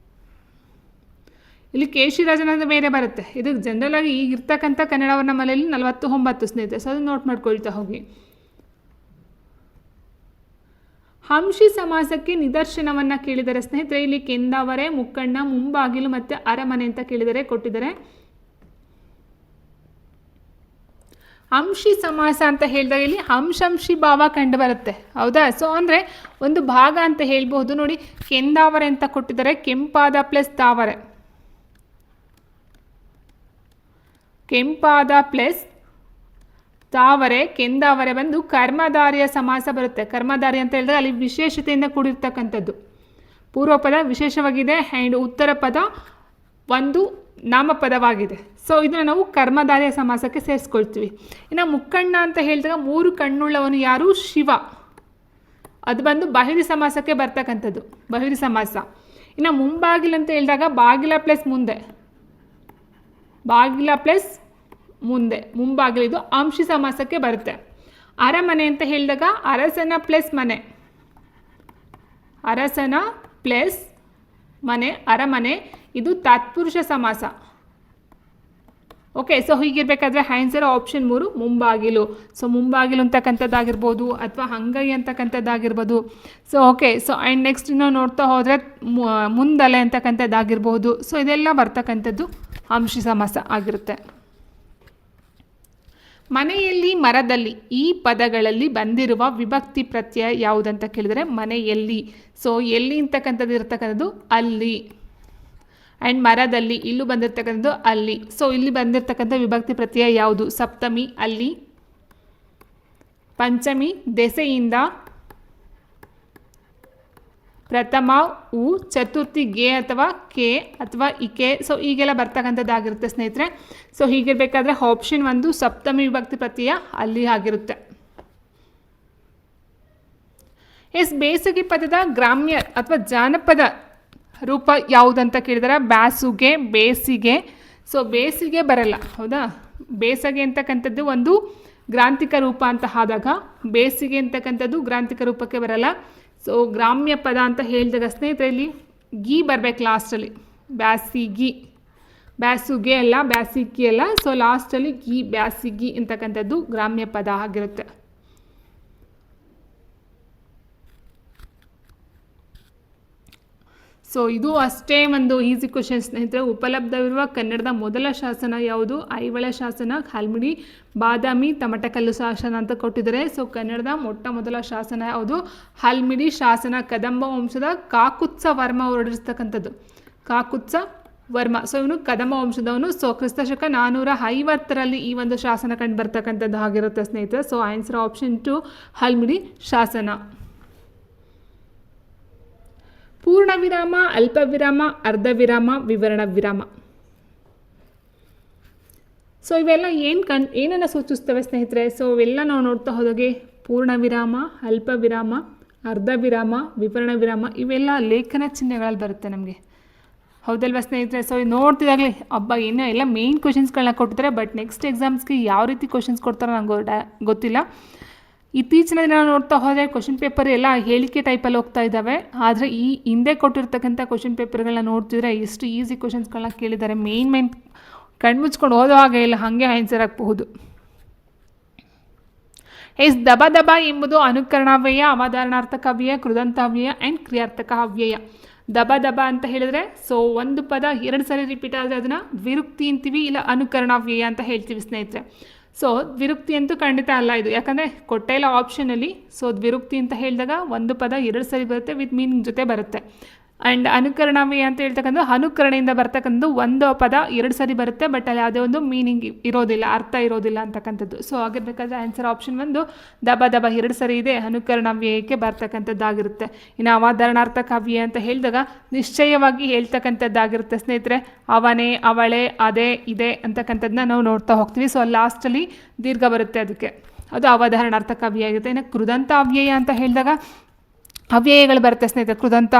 ಇಲ್ಲಿ ಕೇಶಿರಾಜನ ಬೇರೆ ಬರುತ್ತೆ. ಇದು ಜನರಲ್ ಆಗಿ ಈಗಿರ್ತಕ್ಕಂಥ ಕನ್ನಡ ವರ್ಣಮಾಲೆಯಲ್ಲಿ 49 ಸ್ನೇಹಿತರೆ. ಸೊ ಅದು ನೋಟ್ ಮಾಡ್ಕೊಳ್ತಾ ಹೋಗಿ. ಹಂಶಿ ಸಮಾಸಕ್ಕೆ ನಿದರ್ಶನವನ್ನು ಕೇಳಿದರೆ ಸ್ನೇಹಿತರೆ, ಇಲ್ಲಿ ಕೆಂದಾವರೆ, ಮುಕ್ಕಣ್ಣ, ಮುಂಬಾಗಿಲು ಮತ್ತು ಅರಮನೆ ಅಂತ ಕೇಳಿದರೆ ಕೊಟ್ಟಿದ್ದಾರೆ. ಅಂಶಿ ಸಮಾಸ ಅಂತ ಹೇಳಿದಾಗ ಇಲ್ಲಿ ಅಂಶಂಶಿ ಭಾವ ಕಂಡು ಬರುತ್ತೆ. ಹೌದಾ? ಸೊ ಅಂದರೆ ಒಂದು ಭಾಗ ಅಂತ ಹೇಳ್ಬೋದು. ನೋಡಿ, ಕೆಂದಾವರೆ ಅಂತ ಕೊಟ್ಟಿದ್ದಾರೆ, ಕೆಂಪಾದ ಪ್ಲಸ್ ತಾವರೆ. ಕೆಂಪಾದ ಪ್ಲಸ್ ತಾವರೆ, ಕೆಂದಾವರೆ ಬಂದು ಕರ್ಮಧಾರಿಯ ಸಮಾಸ ಬರುತ್ತೆ. ಕರ್ಮಧಾರಿ ಅಂತ ಹೇಳಿದ್ರೆ ಅಲ್ಲಿ ವಿಶೇಷತೆಯಿಂದ ಕೂಡಿರ್ತಕ್ಕಂಥದ್ದು. ಪೂರ್ವ ಪದ ವಿಶೇಷವಾಗಿದೆ ಆ್ಯಂಡ್ ಉತ್ತರ ಪದ ಒಂದು ನಾಮಪದವಾಗಿದೆ. ಸೊ ಇದನ್ನು ನಾವು ಕರ್ಮಧಾರಿಯ ಸಮಾಸಕ್ಕೆ ಸೇರಿಸ್ಕೊಳ್ತೀವಿ. ಇನ್ನು ಮುಕ್ಕಣ್ಣ ಅಂತ ಹೇಳಿದಾಗ 3 ಕಣ್ಣುಳ್ಳವನು ಯಾರು? ಶಿವ. ಅದು ಬಂದು ಬಾಹಿರಿ ಸಮಾಸಕ್ಕೆ ಬರ್ತಕ್ಕಂಥದ್ದು, ಬಾಹಿರಿ ಸಮಾಸ. ಇನ್ನು ಮುಂಬಾಗಿಲು ಅಂತ ಹೇಳಿದಾಗ ಬಾಗಿಲ ಪ್ಲಸ್ ಮುಂದೆ, ಬಾಗಿಲ ಪ್ಲಸ್ ಮುಂದೆ, ಮುಂಬಾಗಿಲು, ಇದು ಅಂಶಿ ಸಮಾಸಕ್ಕೆ ಬರುತ್ತೆ. ಅರಮನೆ ಅಂತ ಹೇಳಿದಾಗ ಅರಸನ ಪ್ಲಸ್ ಮನೆ, ಅರಸನ ಪ್ಲಸ್ ಮನೆ, ಅರಮನೆ, ಇದು ತತ್ಪುರುಷ ಸಮಾಸ. ಓಕೆ. ಸೊ ಹೀಗಿರಬೇಕಾದ್ರೆ ಆನ್ಸರ್ ಆಪ್ಷನ್ 3 ಮುಂಬಾಗಿಲು. ಸೊ ಮುಂಬಾಗಿಲು ಅಂತಕ್ಕಂಥದ್ದಾಗಿರ್ಬೋದು ಅಥವಾ ಅಂಗೈ ಅಂತಕ್ಕಂಥದ್ದಾಗಿರ್ಬೋದು. So okay. So and next ಇನ್ನೂ ನೋಡ್ತಾ ಹೋದರೆ ಮುಂದಲೆ ಅಂತಕ್ಕಂಥದ್ದಾಗಿರ್ಬೋದು. ಸೊ ಇದೆಲ್ಲ ಬರ್ತಕ್ಕಂಥದ್ದು ಅಂಶಿ ಸಮಾಸ ಆಗಿರುತ್ತೆ. ಮನೆಯಲ್ಲಿ, ಮರದಲ್ಲಿ ಈ ಪದಗಳಲ್ಲಿ ಬಂದಿರುವ ವಿಭಕ್ತಿ ಪ್ರತ್ಯಯ ಯಾವುದಂತ ಕೇಳಿದರೆ ಮನೆಯಲ್ಲಿ. ಸೊ ಎಲ್ಲಿ ಅಂತಕ್ಕಂಥದ್ದು ಇರತಕ್ಕಂಥದ್ದು ಅಲ್ಲಿ. ಆ್ಯಂಡ್ ಮರದಲ್ಲಿ ಇಲ್ಲೂ ಬಂದಿರತಕ್ಕಂಥದ್ದು ಅಲ್ಲಿ. ಸೊ ಇಲ್ಲಿ ಬಂದಿರತಕ್ಕಂಥ ವಿಭಕ್ತಿ ಪ್ರತ್ಯಯ ಯಾವುದು? ಸಪ್ತಮಿ ಅಲ್ಲಿ, ಪಂಚಮಿ ದೆಸೆಯಿಂದ, ಪ್ರಥಮ ಉ, ಚತುರ್ಥಿ ಗೆ ಅಥವಾ ಕೆ ಅಥವಾ ಇಕೆ. ಸೊ ಹೀಗೆಲ್ಲ ಬರ್ತಕ್ಕಂಥದ್ದಾಗಿರುತ್ತೆ ಸ್ನೇಹಿತರೆ. ಸೊ ಹೀಗಿರಬೇಕಾದ್ರೆ ಆಪ್ಷನ್ 1 ಸಪ್ತಮಿ ವಿಭಕ್ತಿ ಪ್ರತ್ಯಯ ಅಲ್ಲಿ ಆಗಿರುತ್ತೆ. ಬೇಸಿಗೆ ಪದದ ಗ್ರಾಮ್ಯ ಅಥವಾ ಜಾನಪದ ರೂಪ ಯಾವುದಂತ ಕೇಳಿದರೆ ಬ್ಯಾಸುಗೆ, ಬೇಸಿಗೆ. ಸೊ ಬೇಸಿಗೆ ಬರಲ್ಲ, ಹೌದಾ? ಬೇಸಗೆ ಅಂತಕ್ಕಂಥದ್ದು ಒಂದು ಗ್ರಾಂಥಿಕ ರೂಪ ಅಂತ ಆದಾಗ ಬೇಸಿಗೆ ಅಂತಕ್ಕಂಥದ್ದು ಗ್ರಾಂಥಿಕ ರೂಪಕ್ಕೆ ಬರಲ್ಲ. ಸೊ ಗ್ರಾಮ್ಯ ಪದ ಅಂತ ಹೇಳಿದಾಗ ಸ್ನೇಹಿತರೆ ಇಲ್ಲಿ ಗೀ ಬರಬೇಕು ಲಾಸ್ಟಲ್ಲಿ. ಬ್ಯಾಸಿಗಿ, ಬ್ಯಾಸುಗೆ ಅಲ್ಲ, ಬ್ಯಾಸಿಗಿ ಅಲ್ಲ. ಸೊ ಲಾಸ್ಟಲ್ಲಿ ಗೀ, ಬ್ಯಾಸಿಗಿ ಅಂತಕ್ಕಂಥದ್ದು ಗ್ರಾಮ್ಯ ಪದ ಆಗಿರುತ್ತೆ. ಸೊ ಇದು ಅಷ್ಟೇ ಒಂದು ಈಸಿ ಕ್ವಶನ್ ಸ್ನೇಹಿತರೆ. ಉಪಲಬ್ಧವಿರುವ ಕನ್ನಡದ ಮೊದಲ ಶಾಸನ ಯಾವುದು? ಐಹೊಳೆ ಶಾಸನ, ಹಲ್ಮಿಡಿ, ಬಾದಾಮಿ, ತಮಟಕಲ್ಲು ಶಾಸನ ಅಂತ ಕೊಟ್ಟಿದ್ದಾರೆ. ಸೊ ಕನ್ನಡದ ಮೊದಲ ಶಾಸನ ಯಾವುದು? ಹಲ್ಮಿಡಿ ಶಾಸನ. ಕದಂಬ ವಂಶದ ಕಾಕುತ್ಸ ವರ್ಮ ಹೊರಡಿಸ್ತಕ್ಕಂಥದ್ದು. ಕಾಕುತ್ಸ ವರ್ಮ. ಸೊ ಇವನು ಕದಂಬ ವಂಶದವನು. ಸೊ ಕ್ರಿಸ್ತಶಕ 450ರಲ್ಲಿ ಈ ಒಂದು ಶಾಸನ ಕಂಡು ಬರ್ತಕ್ಕಂಥದ್ದು ಆಗಿರುತ್ತೆ ಸ್ನೇಹಿತರೆ. ಸೊ ಆನ್ಸರ್ ಆಪ್ಷನ್ 2 ಹಲ್ಮಿಡಿ ಶಾಸನ. ಪೂರ್ಣ ವಿರಾಮ, ಅಲ್ಪ ವಿರಾಮ, ಅರ್ಧ ವಿರಾಮ, ವಿವರಣ ವಿರಾಮ. ಸೊ ಇವೆಲ್ಲ ಏನನ್ನು ಸೂಚಿಸ್ತವೆ ಸ್ನೇಹಿತರೆ? ಸೊ ಇವೆಲ್ಲ ನಾವು ನೋಡ್ತಾ ಹೋದಾಗೆ ಪೂರ್ಣ ವಿರಾಮ, ಅಲ್ಪ ವಿರಾಮ, ಅರ್ಧ ವಿರಾಮ, ವಿವರಣ ವಿರಾಮ ಇವೆಲ್ಲ ಲೇಖನ ಚಿಹ್ನೆಗಳಲ್ಲಿ ಬರುತ್ತೆ ನಮಗೆ, ಹೌದಲ್ವಾ ಸ್ನೇಹಿತರೆ? ಸೊ ನೋಡ್ತಿದ್ದಾಗಲೇ ಏನೋ ಎಲ್ಲ ಮೇಯ್ನ್ ಕ್ವಶನ್ಸ್ಗಳನ್ನ ಕೊಟ್ಟಿದ್ದಾರೆ. ಬಟ್ ನೆಕ್ಸ್ಟ್ ಎಕ್ಸಾಮ್ಸ್ಗೆ ಯಾವ ರೀತಿ ಕ್ವಶನ್ಸ್ ಕೊಡ್ತಾರೋ ನಂಗೆ ಗೊತ್ತಿಲ್ಲ. ಇತ್ತೀಚಿನ ದಿನ ನೋಡ್ತಾ ಹೋದರೆ ಕ್ವಶನ್ ಪೇಪರ್ ಎಲ್ಲ ಹೇಳಿಕೆ ಟೈಪಲ್ಲಿ ಹೋಗ್ತಾ ಇದ್ದಾವೆ. ಆದರೆ ಈ ಹಿಂದೆ ಕೊಟ್ಟಿರ್ತಕ್ಕಂಥ ಕ್ವಶನ್ ಪೇಪರ್ಗಳನ್ನ ನೋಡ್ತಿದ್ರೆ ಎಷ್ಟು ಈಸಿ ಕ್ವಶನ್ಸ್ಗಳನ್ನ ಕೇಳಿದ್ದಾರೆ. ಮೇನ್ ಕಣ್ಮುಚ್ಕೊಂಡು ಓದೋ ಹಾಗೆ ಇಲ್ಲ, ಹಾಗೆ ಆನ್ಸರ್ ಆಗಬಹುದು. ದಬ ದಬ ಎಂಬುದು ಅನುಕರಣಾವ್ಯಯ, ಅವಧಾರಣಾರ್ಥಕ ಅವ್ಯಯ, ಕೃದಂತಾವ್ಯಯ ಆ್ಯಂಡ್ ಕ್ರಿಯಾರ್ಥಕ ಅವ್ಯಯ. ದಬ ದಬ ಅಂತ ಹೇಳಿದ್ರೆ ಸೊ ಒಂದು ಪದ 2 ಸರಿ ರಿಪೀಟ್ ಆದರೆ ಅದನ್ನು ದ್ವಿರುಕ್ತಿ ಅಂತೀವಿ, ಇಲ್ಲ ಅನುಕರಣಾವ್ಯಯ ಅಂತ ಹೇಳ್ತೀವಿ ಸ್ನೇಹಿತರೆ. ಸೊ ದ್ವಿರುಕ್ತಿ ಅಂತೂ ಖಂಡಿತ ಅಲ್ಲ ಇದು, ಯಾಕಂದರೆ ಕೊಟ್ಟೇ ಇಲ್ಲ ಆಪ್ಷನಲ್ಲಿ. ಸೊ ದ್ವಿರುಕ್ತಿ ಅಂತ ಹೇಳಿದಾಗ ಒಂದು ಪದ 2 ಸರಿ ಬರುತ್ತೆ, ವಿತ್ ಮೀನಿಂಗ್ ಜೊತೆ ಬರುತ್ತೆ. ಆ್ಯಂಡ್ ಅನುಕರಣಾವ್ಯಯ ಅಂತ ಹೇಳ್ತಕ್ಕಂಥ ಅನುಕರಣೆಯಿಂದ ಬರ್ತಕ್ಕಂಥದ್ದು ಒಂದು ಪದ 2 ಸರಿ ಬರುತ್ತೆ, ಬಟ್ ಅಲ್ಲಿ ಯಾವುದೇ ಒಂದು ಮೀನಿಂಗ್ ಇರೋದಿಲ್ಲ, ಅರ್ಥ ಇರೋದಿಲ್ಲ ಅಂತಕ್ಕಂಥದ್ದು. ಸೊ ಆಗಿರ್ಬೇಕಾದ್ರೆ ಆನ್ಸರ್ ಆಪ್ಷನ್ 1 ದಬ ದಬ 2 ಸರಿ ಇದೆ, ಅನುಕರಣಾವ್ಯಯಕ್ಕೆ ಬರ್ತಕ್ಕಂಥದ್ದಾಗಿರುತ್ತೆ. ಇನ್ನು ಅವಧಾರಣಾರ್ಥಕ ಅವ್ಯಯ ಅಂತ ಹೇಳಿದಾಗ ನಿಶ್ಚಯವಾಗಿ ಹೇಳ್ತಕ್ಕಂಥದ್ದಾಗಿರುತ್ತೆ ಸ್ನೇಹಿತರೆ. ಅವನೇ, ಅವಳೇ, ಅದೇ, ಇದೆ ಅಂತಕ್ಕಂಥದ್ದನ್ನ ನಾವು ನೋಡ್ತಾ ಹೋಗ್ತೀವಿ. ಸೊ ಲಾಸ್ಟಲ್ಲಿ ದೀರ್ಘ ಬರುತ್ತೆ, ಅದಕ್ಕೆ ಅದು ಅವಧಾರಣಾರ್ಥಕ ಅವ್ಯಯ ಆಗುತ್ತೆ. ಇನ್ನು ಕೃದಂತ ಅವ್ಯಯ ಅಂತ ಹೇಳಿದಾಗ ಅವ್ಯಯಗಳು ಬರುತ್ತೆ ಸ್ನೇಹಿತರೆ. ಕೃದಂತ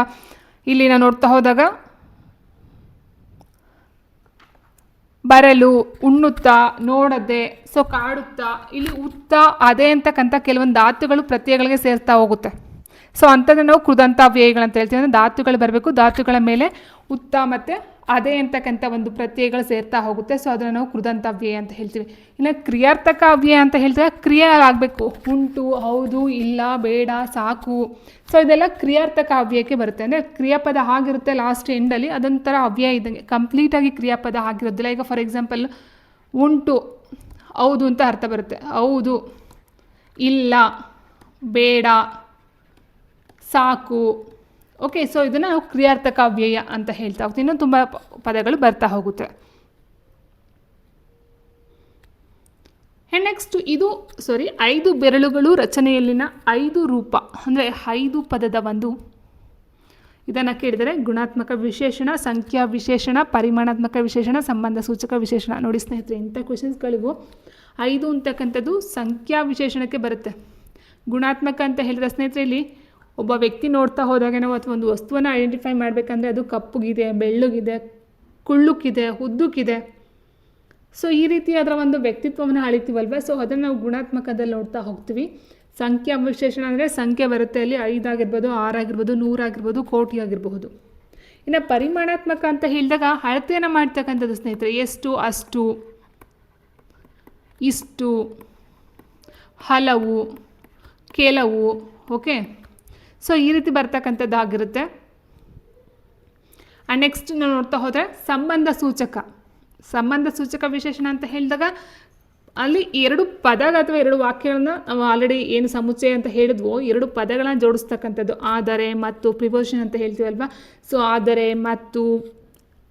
ಇಲ್ಲಿ ನಾವು ನೋಡ್ತಾ ಹೋದಾಗ ಬರಲು, ಉಣ್ಣುತ್ತಾ, ನೋಡದೆ, ಸೊ ಕಾಡುತ್ತಾ, ಇಲ್ಲಿ ಉತ್ತ, ಅದೇ ಅಂತಕ್ಕಂಥ ಕೆಲವೊಂದು ಧಾತುಗಳು ಪ್ರತ್ಯಯಗಳಿಗೆ ಸೇರ್ತಾ ಹೋಗುತ್ತೆ. ಸೊ ಅಂಥದ್ದು ನಾವು ಕೃದಂತ ಅವ್ಯಯಗಳಂತ ಹೇಳ್ತೀವಿ. ಅಂದರೆ ಧಾತುಗಳು ಬರಬೇಕು, ಧಾತುಗಳ ಮೇಲೆ ಉತ್ತ ಮತ್ತು ಅದೇ ಅಂತಕ್ಕಂಥ ಒಂದು ಪ್ರತ್ಯಯಗಳು ಸೇರ್ತಾ ಹೋಗುತ್ತೆ. ಸೊ ಅದನ್ನು ನಾವು ಕೃದಂತ ಅವ್ಯಯ ಅಂತ ಹೇಳ್ತೀವಿ. ಇನ್ನು ಕ್ರಿಯಾರ್ಥಕ ಅವ್ಯಯ ಅಂತ ಹೇಳಿದ್ರೆ ಕ್ರಿಯೆ ಆಗಬೇಕು. ಉಂಟು, ಹೌದು, ಇಲ್ಲ, ಬೇಡ, ಸಾಕು. ಸೊ ಇದೆಲ್ಲ ಕ್ರಿಯಾರ್ಥಕ ಅವ್ಯಯಕ್ಕೆ ಬರುತ್ತೆ. ಅಂದರೆ ಕ್ರಿಯಾಪದ ಆಗಿರುತ್ತೆ ಲಾಸ್ಟ್ ಎಂಡಲ್ಲಿ, ಅದೊಂಥರ ಅವ್ಯಯ ಇದ್ದಂಗೆ, ಕಂಪ್ಲೀಟಾಗಿ ಕ್ರಿಯಾಪದ ಆಗಿರೋದಿಲ್ಲ. ಈಗ ಫಾರ್ ಎಕ್ಸಾಂಪಲ್ ಉಂಟು, ಹೌದು ಅಂತ ಅರ್ಥ ಬರುತ್ತೆ. ಹೌದು, ಇಲ್ಲ, ಬೇಡ, ಸಾಕು. ಓಕೆ, ಸೊ ಇದನ್ನು ನಾವು ಕ್ರಿಯಾರ್ಥಕ ಅವ್ಯಯ ಅಂತ ಹೇಳ್ತಾ ಹೋಗ್ತೀವಿ. ಇನ್ನೂ ತುಂಬ ಪದಗಳು ಬರ್ತಾ ಹೋಗುತ್ತೆ. ನೆಕ್ಸ್ಟ್ ಇದು 5 ಬೆರಳುಗಳು ರಚನೆಯಲ್ಲಿನ 5 ರೂಪ, ಅಂದರೆ 5 ಪದದ ಒಂದು ಇದನ್ನು ಕೇಳಿದರೆ ಗುಣಾತ್ಮಕ ವಿಶೇಷಣ, ಸಂಖ್ಯಾ ವಿಶೇಷಣ, ಪರಿಮಾಣಾತ್ಮಕ ವಿಶೇಷಣ, ಸಂಬಂಧ ಸೂಚಕ ವಿಶೇಷಣ. ನೋಡಿ ಸ್ನೇಹಿತರೆ, ಇಂಥ ಕ್ವೆಶನ್ಸ್ಗಳಿಗೂ 5 ಅಂತಕ್ಕಂಥದ್ದು ಸಂಖ್ಯಾ ವಿಶೇಷಣಕ್ಕೆ ಬರುತ್ತೆ. ಗುಣಾತ್ಮಕ ಅಂತ ಹೇಳಿದ್ರೆ ಸ್ನೇಹಿತರೆ ಇಲ್ಲಿ ಒಬ್ಬ ವ್ಯಕ್ತಿ ನೋಡ್ತಾ ಹೋದಾಗ ನಾವು ಅಥವಾ ಒಂದು ವಸ್ತುವನ್ನು ಐಡೆಂಟಿಫೈ ಮಾಡಬೇಕಂದ್ರೆ ಅದು ಕಪ್ಪುಗಿದೆ, ಬೆಳ್ಳಗಿದೆ, ಕುಳ್ಳುಕ್ಕಿದೆ, ಉದ್ದಕ್ಕಿದೆ. ಸೊ ಈ ರೀತಿ ಅದರ ಒಂದು ವ್ಯಕ್ತಿತ್ವವನ್ನು ಅಳಿತೀವಲ್ವ. ಸೊ ಅದನ್ನು ನಾವು ಗುಣಾತ್ಮಕದಲ್ಲಿ ನೋಡ್ತಾ ಹೋಗ್ತೀವಿ. ಸಂಖ್ಯಾ ವಿಶೇಷಣ ಅಂದರೆ ಸಂಖ್ಯೆ ಬರುತ್ತೆ, ಅಲ್ಲಿ 5 ಆಗಿರ್ಬೋದು, 6 ಆಗಿರ್ಬೋದು, 100 ಆಗಿರ್ಬೋದು, ಕೋಟಿ ಆಗಿರಬಹುದು. ಇನ್ನು ಪರಿಮಾಣಾತ್ಮಕ ಅಂತ ಹೇಳಿದಾಗ ಅಳತೆಯನ್ನು ಮಾಡ್ತಕ್ಕಂಥದ್ದು ಸ್ನೇಹಿತರೆ. ಎಷ್ಟು, ಅಷ್ಟು, ಇಷ್ಟು, ಹಲವು, ಕೆಲವು. ಓಕೆ, ಸೊ ಈ ರೀತಿ ಬರ್ತಕ್ಕಂಥದ್ದಾಗಿರುತ್ತೆ. ಆ್ಯಂಡ್ ನೆಕ್ಸ್ಟ್ ನಾವು ನೋಡ್ತಾ ಹೋದರೆ ಸಂಬಂಧ ಸೂಚಕ ವಿಶೇಷಣ ಅಂತ ಹೇಳಿದಾಗ ಅಲ್ಲಿ 2 ಪದ ಅಥವಾ 2 ವಾಕ್ಯಗಳನ್ನ ನಾವು ಆಲ್ರೆಡಿ ಏನು ಸಮುಚ್ಚಯ ಅಂತ ಹೇಳಿದ್ವೋ 2 ಪದಗಳನ್ನ ಜೋಡಿಸ್ತಕ್ಕಂಥದ್ದು. ಆದರೆ, ಮತ್ತು, ಪ್ರಿಪೋಸಿಷನ್ ಅಂತ ಹೇಳ್ತೀವಲ್ವ. ಸೊ ಆದರೆ, ಮತ್ತು,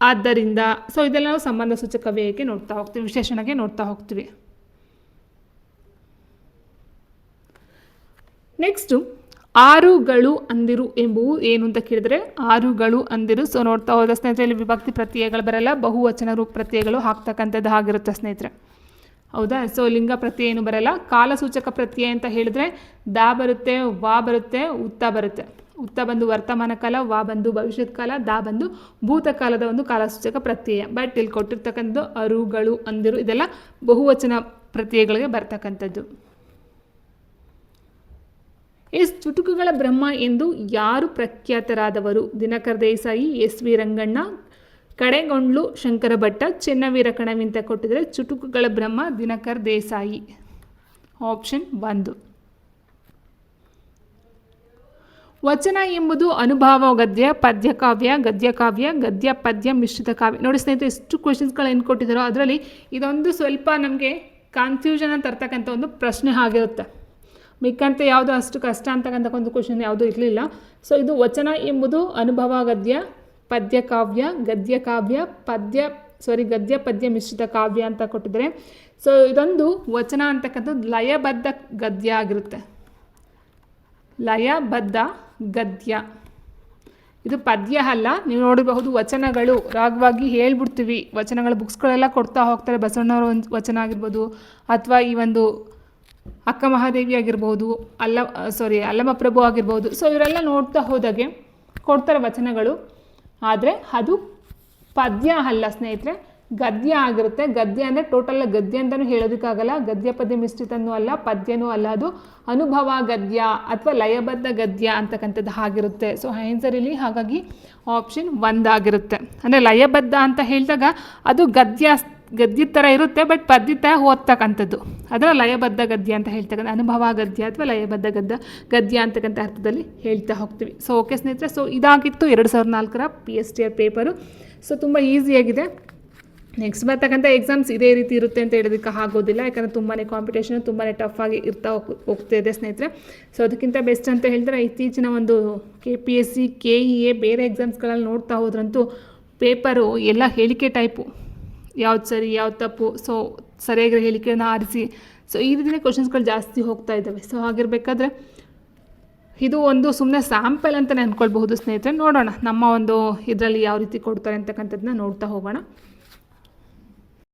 ಆದ್ದರಿಂದ. ಸೊ ಇದೆಲ್ಲ ನಾವು ಸಂಬಂಧ ಸೂಚಕ ವ್ಯಯಕ್ಕೆ ನೋಡ್ತಾ ಹೋಗ್ತೀವಿ, ವಿಶೇಷಣಕ್ಕೆ ನೋಡ್ತಾ ಹೋಗ್ತೀವಿ. ನೆಕ್ಸ್ಟು ಆರುಗಳು ಅಂದಿರು ಎಂಬುವು ಏನು ಅಂತ ಕೇಳಿದರೆ ಆರುಗಳು ಅಂದಿರು. ಸೊ ನೋಡ್ತಾ ಹೋದ ಸ್ನೇಹಿತರೆ ವಿಭಕ್ತಿ ಪ್ರತ್ಯಯಗಳು ಬರಲ್ಲ, ಬಹುವಚನ ರೂಪ ಪ್ರತ್ಯಯಗಳು ಹಾಕ್ತಕ್ಕಂಥದ್ದು ಆಗಿರುತ್ತೆ ಸ್ನೇಹಿತರೆ. ಹೌದಾ? ಸೊ ಲಿಂಗ ಪ್ರತ್ಯಯ ಏನು ಬರಲ್ಲ. ಕಾಲಸೂಚಕ ಪ್ರತ್ಯಯ ಅಂತ ಹೇಳಿದ್ರೆ ದಾ ಬರುತ್ತೆ, ವಾ ಬರುತ್ತೆ, ಉತ್ತ ಬರುತ್ತೆ. ಉತ್ತ ಬಂದು ವರ್ತಮಾನ ಕಾಲ, ವಾ ಬಂದು ಭವಿಷ್ಯತ್ ಕಾಲ, ದಾ ಬಂದು ಭೂತಕಾಲದ ಒಂದು ಕಾಲಸೂಚಕ ಪ್ರತ್ಯಯ. ಬಟ್ ಇಲ್ಲಿ ಕೊಟ್ಟಿರ್ತಕ್ಕಂಥದ್ದು ಅರುಗಳು ಅಂದಿರು ಇದೆಲ್ಲ ಬಹುವಚನ ಪ್ರತ್ಯಯಗಳಿಗೆ ಬರ್ತಕ್ಕಂಥದ್ದು. ಚುಟುಕುಗಳ ಬ್ರಹ್ಮ ಎಂದು ಯಾರು ಪ್ರಖ್ಯಾತರಾದವರು? ದಿನಕರ ದೇಸಾಯಿ, ಎಸ್ ವಿ ರಂಗಣ್ಣ, ಕಡೆಗೊಂಡ್ಲು ಶಂಕರ ಭಟ್ಟ, ಚೆನ್ನವೀರ ಕಣವಿ ಅಂತ ಕೊಟ್ಟಿದ್ರೆ ಚುಟುಕುಗಳ ಬ್ರಹ್ಮ ದಿನಕರ ದೇಸಾಯಿ. ಆಪ್ಷನ್ 1. ವಚನ ಎಂಬುದು ಅನುಭವ ಗದ್ಯ, ಪದ್ಯ ಕಾವ್ಯ, ಗದ್ಯ ಕಾವ್ಯ, ಗದ್ಯ ಪದ್ಯ ಮಿಶ್ರಿತ ಕಾವ್ಯ. ನೋಡಿ ಸ್ನೇಹಿತರೆ, ಎಷ್ಟು ಕ್ವೆಶನ್ಸ್ಗಳು ಏನು ಕೊಟ್ಟಿದ್ದಾರೋ ಅದರಲ್ಲಿ ಇದೊಂದು ಸ್ವಲ್ಪ ನಮಗೆ ಕನ್ಫ್ಯೂಷನ್ ತರ್ತಕ್ಕಂಥ ಒಂದು ಪ್ರಶ್ನೆ ಆಗಿರುತ್ತೆ. ಮಿಕ್ಕಂತೆ ಯಾವುದು ಅಷ್ಟು ಕಷ್ಟ ಅಂತಕ್ಕಂಥ ಒಂದು ಕ್ವೆಶನ್ ಯಾವುದೂ ಇರಲಿಲ್ಲ. ಸೊ ಇದು ವಚನ ಎಂಬುದು ಅನುಭವ ಗದ್ಯ, ಪದ್ಯ ಕಾವ್ಯ, ಗದ್ಯ ಕಾವ್ಯ, ಗದ್ಯ ಪದ್ಯ ಮಿಶ್ರಿತ ಕಾವ್ಯ ಅಂತ ಕೊಟ್ಟಿದ್ದಾರೆ. ಸೊ ಇದೊಂದು ವಚನ ಅಂತಕ್ಕಂಥದ್ದು ಲಯಬದ್ಧ ಗದ್ಯ ಆಗಿರುತ್ತೆ. ಲಯಬದ್ಧ ಗದ್ಯ, ಇದು ಪದ್ಯ ಅಲ್ಲ. ನೀವು ನೋಡಬಹುದು ವಚನಗಳು ರಾಗವಾಗಿ ಹೇಳ್ಬಿಡ್ತೀವಿ. ವಚನಗಳ ಬುಕ್ಸ್ಗಳೆಲ್ಲ ಕೊಡ್ತಾ ಹೋಗ್ತಾರೆ. ಬಸವಣ್ಣವರ ಒಂದು ವಚನ ಆಗಿರ್ಬೋದು, ಅಥವಾ ಈ ಒಂದು ಅಕ್ಕ ಮಹಾದೇವಿ ಆಗಿರ್ಬೋದು, ಅಲ್ಲಮಪ್ರಭು ಆಗಿರ್ಬೋದು. ಸೊ ಇವರೆಲ್ಲ ನೋಡ್ತಾ ಹೋದಾಗೆ ಕೊಡ್ತಾರೆ ವಚನಗಳು. ಆದರೆ ಅದು ಪದ್ಯ ಅಲ್ಲ ಸ್ನೇಹಿತರೆ, ಗದ್ಯ ಆಗಿರುತ್ತೆ. ಗದ್ಯ ಅಂದರೆ ಟೋಟಲ್ ಗದ್ಯ ಅಂತಲೂ ಹೇಳೋದಕ್ಕಾಗಲ್ಲ. ಗದ್ಯ ಪದ್ಯ ಮಿಶ್ರಿತನೂ ಅಲ್ಲ, ಪದ್ಯನೂ ಅಲ್ಲ. ಅದು ಅನುಭವ ಗದ್ಯ ಅಥವಾ ಲಯಬದ್ಧ ಗದ್ಯ ಅಂತಕ್ಕಂಥದ್ದು ಆಗಿರುತ್ತೆ. ಸೊ ಆನ್ಸರ್ ಇಲ್ಲಿ ಹಾಗಾಗಿ ಆಪ್ಷನ್ 1 ಆಗಿರುತ್ತೆ. ಅಂದರೆ ಲಯಬದ್ಧ ಅಂತ ಹೇಳಿದಾಗ ಅದು ಗದ್ಯದ ಥರ ಇರುತ್ತೆ, ಬಟ್ ಪದ್ಯ ಥರ ಓದ್ತಕ್ಕಂಥದ್ದು. ಅದರ ಲಯಬದ್ಧ ಗದ್ಯ ಅಂತ ಹೇಳ್ತಕ್ಕಂಥ ಅನುಭವ ಗದ್ಯ ಅಥವಾ ಲಯಬದ್ಧ ಗದ್ಯ ಅಂತಕ್ಕಂಥ ಅರ್ಥದಲ್ಲಿ ಹೇಳ್ತಾ ಹೋಗ್ತೀವಿ. ಸೊ ಓಕೆ ಸ್ನೇಹಿತರೆ, ಸೊ ಇದಾಗಿತ್ತು 2004ರ PSTR ಪೇಪರು. ಸೊ ತುಂಬ ಈಸಿಯಾಗಿದೆ. ನೆಕ್ಸ್ಟ್ ಬರ್ತಕ್ಕಂಥ ಎಕ್ಸಾಮ್ಸ್ ಇದೇ ರೀತಿ ಇರುತ್ತೆ ಅಂತ ಹೇಳೋದಕ್ಕೆ ಆಗೋದಿಲ್ಲ. ಯಾಕಂದರೆ ತುಂಬಾ ಕಾಂಪಿಟೇಷನ್ ತುಂಬಾ ಟಫ್ ಆಗಿ ಹೋಗ್ತಾಯಿದೆ ಸ್ನೇಹಿತರೆ. ಸೊ ಅದಕ್ಕಿಂತ ಬೆಸ್ಟ್ ಅಂತ ಹೇಳಿದ್ರೆ ಇತ್ತೀಚಿನ ಒಂದು KPSC, KEA ಬೇರೆ ಎಕ್ಸಾಮ್ಸ್ಗಳಲ್ಲಿ ನೋಡ್ತಾ ಹೋದ್ರಂತೂ ಪೇಪರು ಎಲ್ಲ ಹೇಳಿಕೆ ಟೈಪು, ಯಾವ್ದು ಸರಿ ಯಾವ್ದು ತಪ್ಪು, ಸೊ ಸರಿಯಾಗಿರೋ ಹೇಳಿಕೆಯನ್ನು ಆರಿಸಿ, ಸೊ ಈ ರೀತಿಯ ಕ್ವಶನ್ಸ್ಗಳು ಜಾಸ್ತಿ ಹೋಗ್ತಾ ಇದ್ದಾವೆ. ಸೊ ಹಾಗಿರಬೇಕಾದ್ರೆ ಇದು ಒಂದು ಸುಮ್ಮನೆ ಸ್ಯಾಂಪಲ್ ಅಂತಲೇ ಅಂದ್ಕೊಳ್ಬಹುದು ಸ್ನೇಹಿತರೆ. ನೋಡೋಣ ನಮ್ಮ ಒಂದು ಇದರಲ್ಲಿ ಯಾವ ರೀತಿ ಕೊಡ್ತಾರೆ ಅಂತಕ್ಕಂಥದ್ದನ್ನ ನೋಡ್ತಾ ಹೋಗೋಣ.